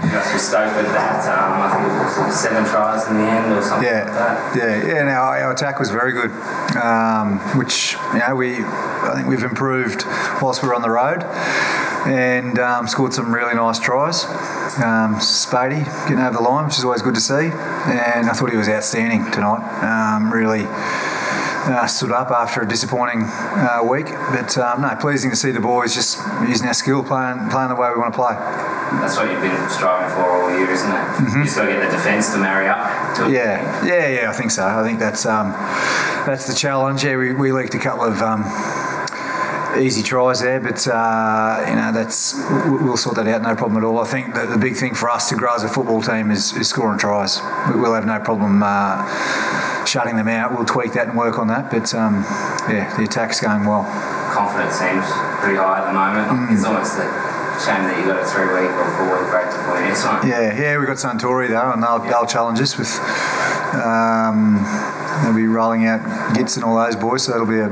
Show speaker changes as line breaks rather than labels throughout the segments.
you guys were stoked with that. I think it was 7 tries in the end or something like that.
Yeah. No, our attack was very good, which I think we've improved whilst we were on the road, and scored some really nice tries. Spadey getting over the line, which is always good to see, and I thought he was outstanding tonight. Really stood up after a disappointing week, but pleasing to see the boys just using our skill, playing the way we want to play.
That's what you've been striving for all year, isn't it? Mm-hmm. You just got to get the defence to marry up to it.
Yeah, I think so. I think that's the challenge. Yeah, we leaked a couple of easy tries there, but we'll sort that out, no problem at all. I think that the big thing for us to grow as a football team is scoring tries. We'll have no problem shutting them out. We'll tweak that and work on that, but the attack's going well.
Confidence seems pretty high at the moment. It's almost a shame that you got a 3-week or 4-week break to play next one.
Yeah, we've got Suntory though, and they'll challenge us with. They'll be rolling out Gits and all those boys, so that'll be a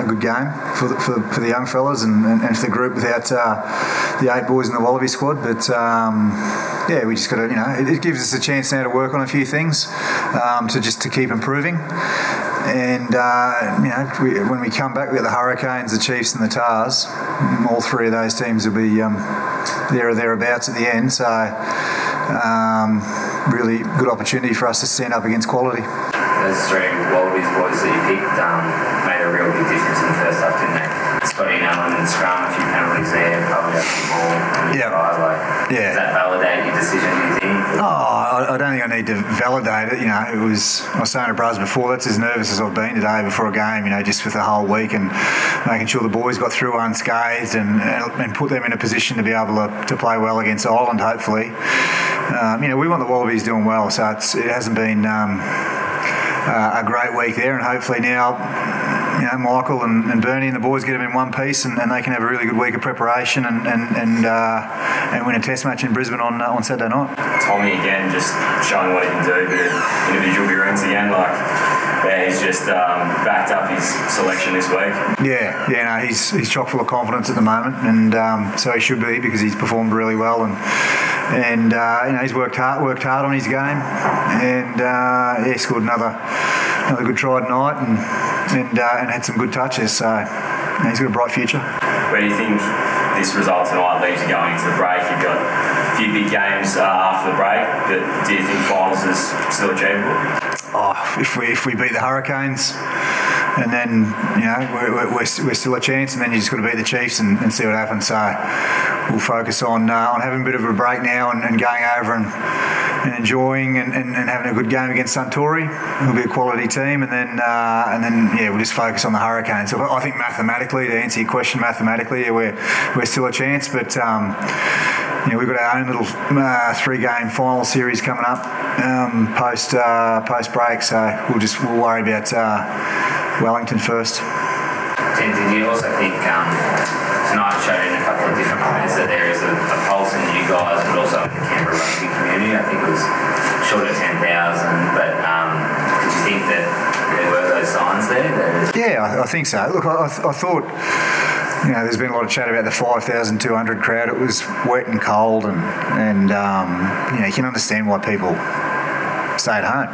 good game for the young fellas and for the group without the 8 boys in the Wallaby squad. But we just got to, it gives us a chance now to work on a few things to keep improving. And when we come back, we've got the Hurricanes, the Chiefs, and the Tars. All 3 of those teams will be there or thereabouts at the end. So really good opportunity for us to stand up against quality.
Those 3 Wallabies boys that you picked made a real big difference in the first half, didn't they? Scotty and Allen and Scrum, a few penalties there, covered up the ball. Does that validate your decision, do you think?
I don't think I need to validate it. I was saying to Braz before, that's as nervous as I've been today before a game, just with the whole week and making sure the boys got through unscathed and put them in a position to be able to play well against Ireland, hopefully. We want the Wallabies doing well, so it hasn't been a great week there, and hopefully now Michael and Bernie and the boys get them in one piece and they can have a really good week of preparation and win a test match in Brisbane on Saturday night.
Tommy again just showing what he can do, but individual runs again, he's just backed up his selection this week.
He's chock full of confidence at the moment, and so he should be, because he's performed really well and he's worked hard on his game, and he scored another good try tonight and had some good touches, so he's got a bright future.
Where do you think this result tonight leaves you going into the break? You've got a few big games after the break, but do you think finals is still achievable?
If we beat the Hurricanes, and then we're still a chance, and then you just got to beat the Chiefs and see what happens. So we'll focus on having a bit of a break now and going over and enjoying and having a good game against Suntory. It'll be a quality team, and then we'll just focus on the Hurricanes. So I think mathematically, to answer your question, we're still a chance, but we've got our own little 3-game final series coming up post break, so we'll worry about Wellington first.
Did you also think tonight showed in a couple of different ways that there is a pulse in you guys, but also in the Canberra rugby community? I think it was short of 10,000, but did you think that there were those signs there?
I think so. Look, I thought, there's been a lot of chat about the 5,200 crowd. It was wet and cold, and you can understand why people stay at home.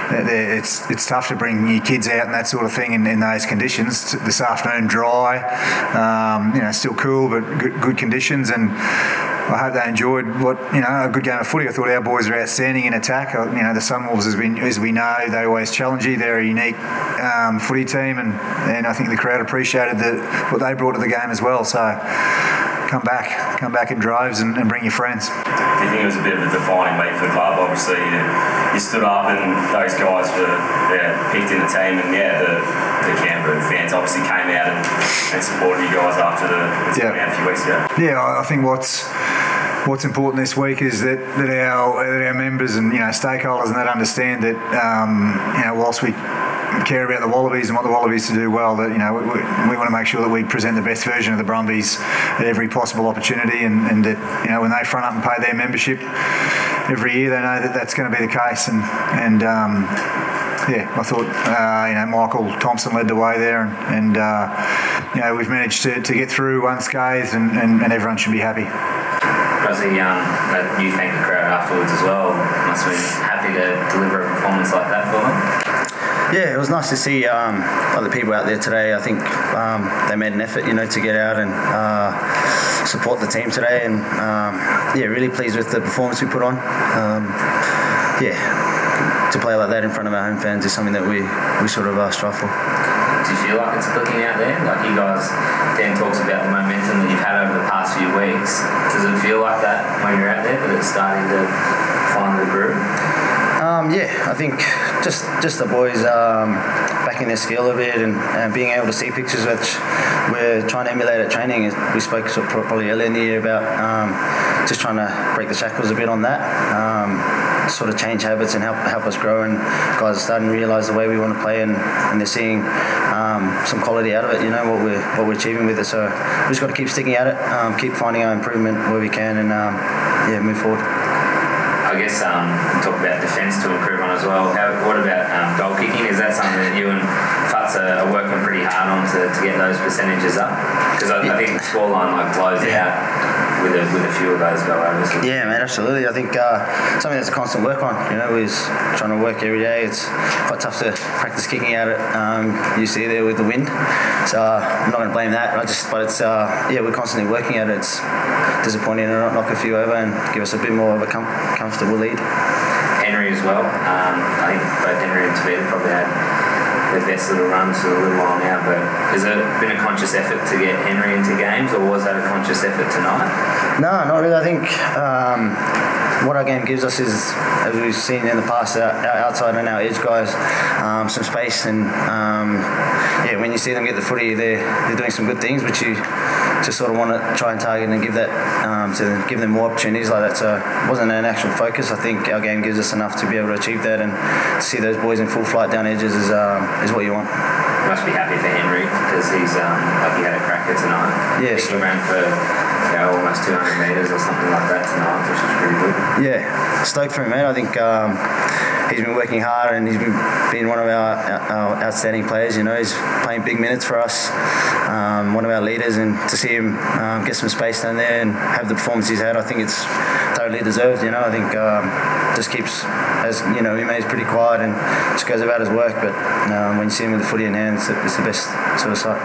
It's tough to bring your kids out and that sort of thing in those conditions. This afternoon, dry, still cool, but good conditions, and I hope they enjoyed a good game of footy. I thought our boys were outstanding in attack. The Sunwolves, as we know, they always challenge you. They're a unique footy team, and I think the crowd appreciated what they brought to the game as well. So come back in droves and bring your friends.
Do you think it was a bit of a defining week for the club? Obviously, you stood up and those guys were picked in the team, and the Canberra fans obviously came out and supported you guys after the team out a few weeks ago.
I think what's important this week is that our members and stakeholders and that understand that whilst we care about the Wallabies and want the Wallabies to do well, that we want to make sure that we present the best version of the Brumbies at every possible opportunity, and that when they front up and pay their membership every year, they know that that's going to be the case. And I thought Michael Thompson led the way there, and we've managed to get through unscathed, and everyone should be happy.
Rosie, you thank the crowd afterwards as well. Must have been happy to deliver a performance like that for them.
Yeah, it was nice to see other people out there today. I think they made an effort, to get out and support the team today, and really pleased with the performance we put on. To play like that in front of our home fans is something that we sort of strive for.
Do you feel like it's clicking out there? Like you guys, Dan talks about the momentum that you've had over the past few weeks. Does it feel like that when you're out there, that it's starting to find the groove?
I think just the boys backing their skill a bit and being able to see pictures which we're trying to emulate at training. We spoke probably earlier in the year about just trying to break the shackles a bit on that, sort of change habits and help us grow, and guys are starting to realise the way we want to play, and they're seeing some quality out of it, what we're achieving with it. So we just got to keep sticking at it, keep finding our improvement where we can, and move forward.
I guess we talk about defence to improve on as well. What about goal kicking? Is that something that you and Futz are working pretty hard on to get those percentages up? Because I think the scoreline blows out with a few of those go-overs.
Yeah, man, absolutely. I think something that's a constant work on. Is trying to work every day. It's quite tough to practice kicking at it. You see there with the wind, so I'm not going to blame that. But it's we're constantly working at it. It's disappointing to not knock a few over and give us a bit more of a comfortable lead.
Henry as well. I think both Henry and Tavita probably had their best little runs for a little while now, but has it been a conscious effort to get Henry into games, or was that a conscious effort tonight?
No, not really. I think what our game gives us is, as we've seen in the past, our outside and our edge guys, some space, and when you see them get the footy, they're doing some good things, which you just sort of want to try and target and give that to give them more opportunities like that. So it wasn't an actual focus. I think our game gives us enough to be able to achieve that, and to see those boys in full flight down edges is what you want.
You must be happy for Henry, because he's he had a cracker tonight.
Yeah,
he ran for almost 200 metres or something like that tonight, which is pretty good.
Yeah, stoked for him, man. I think he's been working hard, and he's been one of our outstanding players. He's playing big minutes for us, one of our leaders, and to see him get some space down there and have the performance he's had, I think it's totally deserved. I think just keeps, as he remains pretty quiet and just goes about his work, but when you see him with the footy in hand, it's the best sort of sight.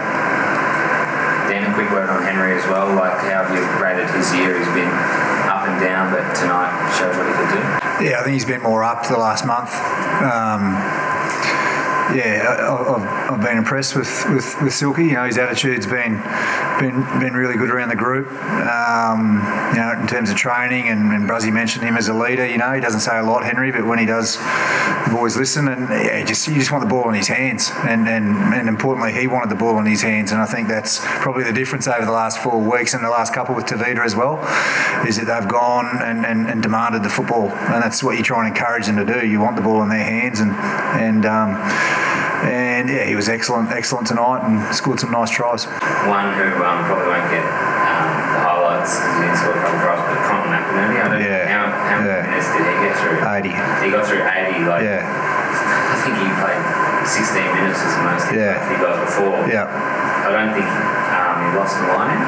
Dan, a quick word on Henry as well. How have you rated his year? He's been up and down, but tonight shows what he could do.
Yeah, I think he's been more up the last month. I've been impressed with Silky. His attitude's been really good around the group. In terms of training, and Bruzzy mentioned him as a leader. He doesn't say a lot, Henry, but when he does, the boys listen. And you just want the ball in his hands, and importantly, he wanted the ball in his hands. And I think that's probably the difference over the last 4 weeks and the last couple with Tavita as well, is that they've gone and demanded the football, and that's what you try and encourage them to do. You want the ball in their hands, and he was excellent tonight and scored some nice tries.
One who probably won't get the highlights because he didn't score a couple of tries, but Conor McInerney, how many minutes did he get through?
80.
He got through 80. I think he played 16 minutes as the most he got before.
Yeah.
I don't think he lost the line.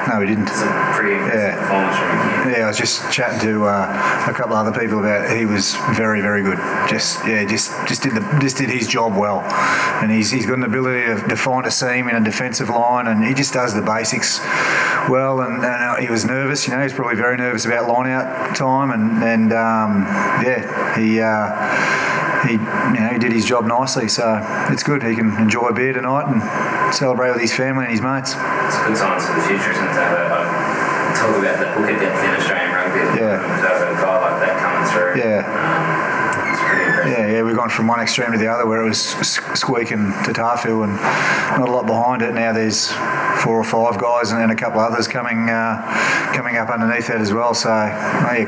No, he didn't.
It's a pretty impressive performance from him.
Yeah, I was just chatting to a couple of other people about it. He was very, very good. Just did his job well, and he's got an ability to find a seam in a defensive line, and he just does the basics well. And he was nervous. He's probably very nervous about line out time, he did his job nicely, so it's good. He can enjoy a beer tonight and celebrate with his family and his mates.
It's good signs for the future, isn't it? Talk about the hooker depth in Australian rugby.
Yeah.
To have a guy like that coming through.
Yeah.
It's pretty impressive.
Yeah, we've gone from one extreme to the other, where it was squeaking to Tarfield and not a lot behind it. Now there's 4 or 5 guys and a couple others coming up underneath that as well. So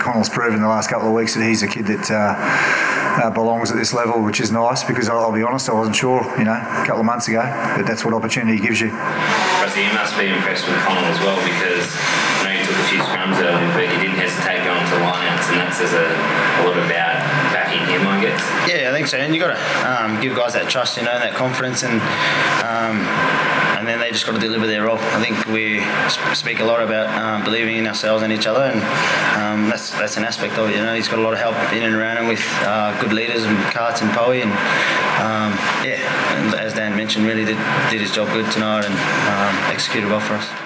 Connell's proven the last couple of weeks that he's a kid that belongs at this level, which is nice, because I'll be honest, I wasn't sure, a couple of months ago, but that's what opportunity gives you.
Rusty, you must be impressed with Connell as well, because I know you took a few scrums earlier, but you didn't hesitate going to lineouts, and that says a lot about backing in him, I guess.
Yeah, I think so. And you got to give guys that trust, and that confidence, and then they just got to deliver their role. I think we speak a lot about believing in ourselves and each other, and that's an aspect of it. He's got a lot of help in and around him with good leaders and Carts and Poey, and and as Dan mentioned, really did his job good tonight and executed well for us.